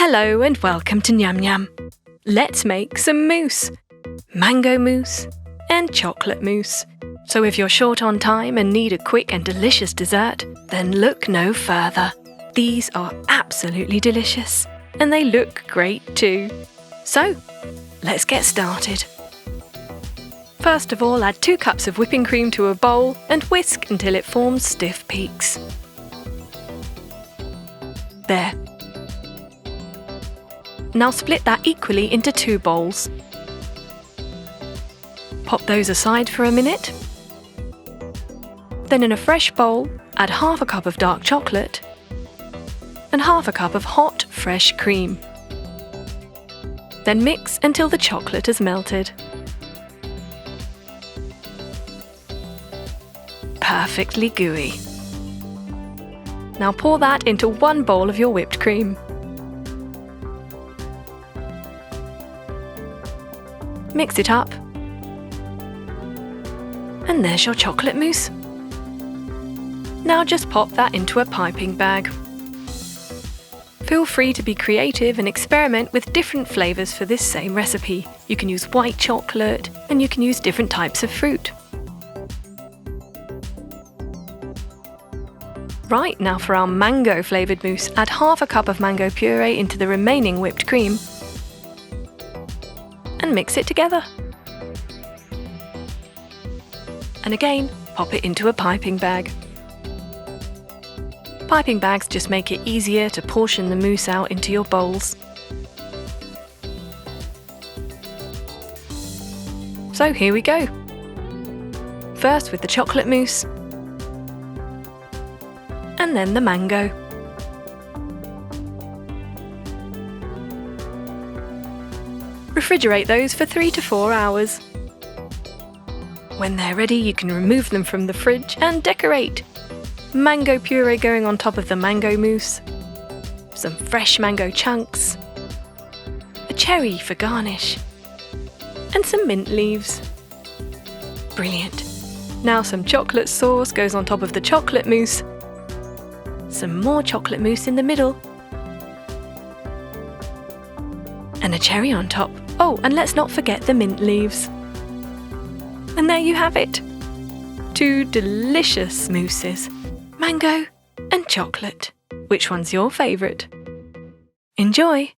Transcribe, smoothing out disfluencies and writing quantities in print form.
Hello and welcome to Nyam Nyam. Let's make some mousse. Mango mousse and chocolate mousse. So if you're short on time and need a quick and delicious dessert, then look no further. These are absolutely delicious and they look great too. So, let's get started. First of all, add 2 cups of whipping cream to a bowl and whisk until it forms stiff peaks. There. Now split that equally into 2 bowls. Pop those aside for a minute. Then in a fresh bowl, add half a cup of dark chocolate and half a cup of hot, fresh cream. Then mix until the chocolate has melted. Perfectly gooey. Now pour that into 1 bowl of your whipped cream. Mix it up. And there's your chocolate mousse. Now just pop that into a piping bag. Feel free to be creative and experiment with different flavours for this same recipe. You can use white chocolate and you can use different types of fruit. Right, now for our mango flavoured mousse, add half a cup of mango puree into the remaining whipped cream and mix it together. And again, pop it into a piping bag. Piping bags just make it easier to portion the mousse out into your bowls. So here we go. First with the chocolate mousse, and then the mango. Refrigerate those for 3 to 4 hours. When they're ready, you can remove them from the fridge and decorate. Mango puree going on top of the mango mousse, some fresh mango chunks, a cherry for garnish, and some mint leaves. Brilliant. Now some chocolate sauce goes on top of the chocolate mousse, some more chocolate mousse in the middle, and a cherry on top. Oh, and let's not forget the mint leaves. And there you have it. 2 delicious mousses, mango and chocolate. Which one's your favourite? Enjoy!